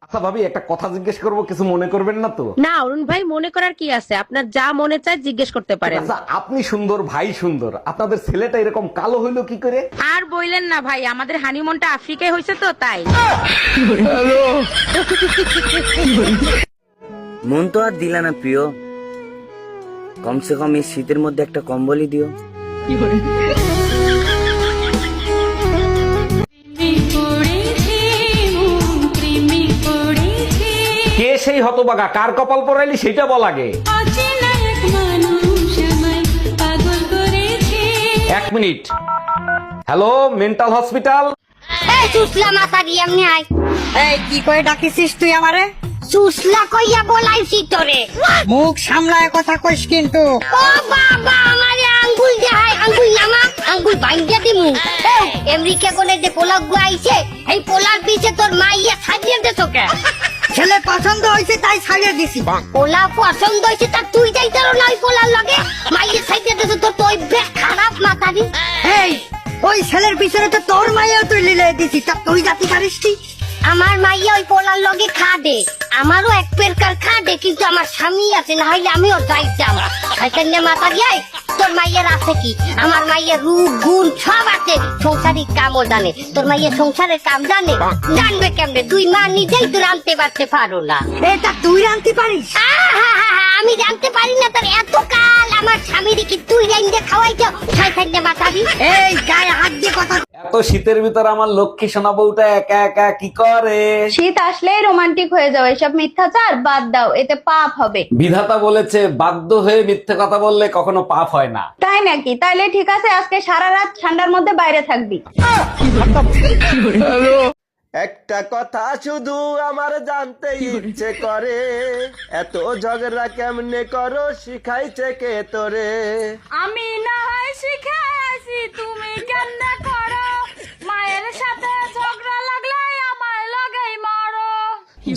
আচ্ছা ভাবি, একটা কথা জিজ্ঞেস করবো, কিছু মনে করবেন না তো? না অরুণ ভাই, মনে করার কি আছে? আপনার যা মনে চায় জিজ্ঞেস করতে পারেন। আচ্ছা, আপনি সুন্দর, ভাই সুন্দর, আপনাদের ছেলেটা এরকম কালো হইলো কি করে? আর বইলেন না ভাই, আমাদের হানিমুনটা আফ্রিকায় হয়েছে তো তাই। মন তো আর দিলা না প্রিয়, কমসে কম এই শীতের মধ্যে একটা কম্বলই দিও। কে সেই হতবাগা, কার কপাল পড়াইলি সেটা বল আগে। 1 মিনিট। Hello, mental hospital. এই সুসলা মাথা দিয়ে এমনি আয়। এই কি করে ডাকিছিস তুই আমারে? সুসলা কইয়া বলাইছি তোরে। মুখ সামলায় কথা কইস কিন্তু। ও বাবা, আমারে আঙ্গুল দেখাই, আঙ্গুল নামা, আঙ্গুল ভাঙ্গিয়া দিমু। এই আমেরিকা কোনে যে পোলাও গুয়াইছে, এই পোলার পিছে তোর মাইয়া ছাড়িয়ে দে তোকে। ছেলে পছন্দ হয়েছে তাই ছাড়িয়ে দিছি। পোলা পছন্দ হয়েছে তা তুই যাইতার না ওই পোলার লগে, মাইয়া ছাড়িয়ে দে তোর তো খারাপ মাথা দি। এই ওই ছেলের পিছনে তো তোর মাইয়া তুই লিলে দিছি, তা তুই জাতি পারিস নি? আমার মাইয়া ওই পোলার লগে খাদে, আমারও এক পেরকার খাদে, কিন্তু আমার স্বামী আছে, না হইলে আমিও যাইতাম। খাইতেন মাথা দিয়ে তোর মাইয়ের আছে কি? আমার মাইয়ের রূপ গুণ সব আছে, সংসারিক কামও জানে। তোর মাইয়ের সংসারের কাম জানে? জানবে কেমনে? তুই মা নিজেই তো রানতে পারতে পারো না। এটা তুই জানতে পারিস? আমি জানতে পারি না তোর এত কাল আমার স্বামীর কি তুই রাইন্দে খাওয়াইছো? খাইতেন মাথা দি। এই গায়ে হাত দিয়ে কথা। এত শীতের ভিতর আমার লক্ষ্মী সোনা বউটা একা একা কি করে? শীত আসলেই রোমান্টিক হয়ে যাও, এসব মিথ্যাচার বাদ দাও, এতে পাপ হবে। বিধাতা বলেছে, বাধ্য হয়ে মিথ্যে কথা বললে কখনো পাপ হয় না। তাই নাকি? তাইলে ঠিক আছে, আজকে সারা রাত ঠান্ডার মধ্যে বাইরে থাকবি। একটা কথা শুধু আমার জানতে ইচ্ছে করে, এত ঝগড়া কেমনে করো, শিখাইছে কে তোরে? আমি না হয় শিখেছি, তুমি কেন করো? মায়ের সাথে ঝগড়া লাগলে আমার লাগেই মরো।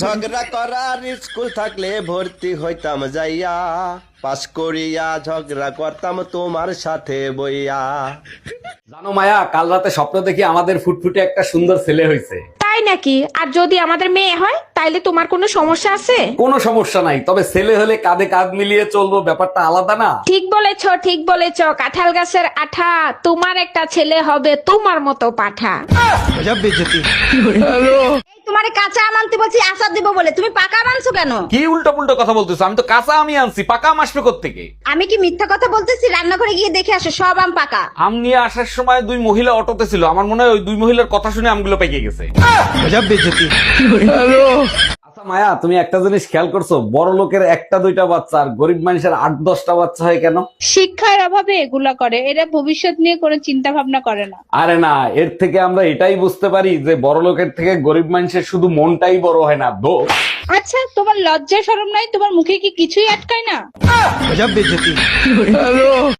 ঝগড়া করার স্কুল থাকলে ভর্তি হইতাম যাইয়া, পাস করিয়া ঝগড়া করতাম তোমার সাথে বইয়া। জানো মায়া, কাল রাতে স্বপ্ন দেখি আমাদের ফুটফুটে একটা সুন্দর ছেলে হয়েছে। তাই নাকি? আর যদি আমাদের মেয়ে হয় তাইলে তোমার কোনো সমস্যা আছে? কোনো সমস্যা নাই, তবে ছেলে হলে কাঁধে কাঁধ মিলিয়ে চলবো, ব্যাপারটা আলাদা না? ঠিক বলেছো, ঠিক বলেছো। কাঁঠাল গাছের আঠা, তোমার একটা ছেলে হবে তোমার মতো পাঠা। তোমারে কাঁচা আম আনতে বলছি আচার দিব বলে, তুমি পাকা আম আনছো কেন? কি উল্টো পুল্টো কথা বলতেছো? আমি তো কাঁচা আমি আনছি, পাকা আম আসবে কোত্থেকে? আমি কি মিথ্যা কথা বলতেছি? রান্নাঘরে গিয়ে দেখে আসো, সব আম পাকা। আম নিয়ে আসার সময় 2 মহিলা অটোতে ছিল, আমার মনে হয় ওই 2 মহিলার কথা শুনে আমগুলো পেকে গেছে। আচ্ছা মায়া, তুমি একটা জিনিস খেয়াল করছো? বড় লোকের 1-2টা বাচ্চা আর গরিব মানুষের 8-10টা বাচ্চা হয় কেন? শিক্ষার অভাবে এগুলা করে, এরা ভবিষ্যৎ নিয়ে কোনো চিন্তা ভাবনা করে না। আরে না, এর থেকে আমরা এটাই বুঝতে পারি যে বড় লোকের থেকে গরিব মানুষের শুধু মনটাই বড় হয় না, দোষ। আচ্ছা, তোমার লজ্জা শরম নাই? তোমার মুখে কি কিছুই আটকায় না?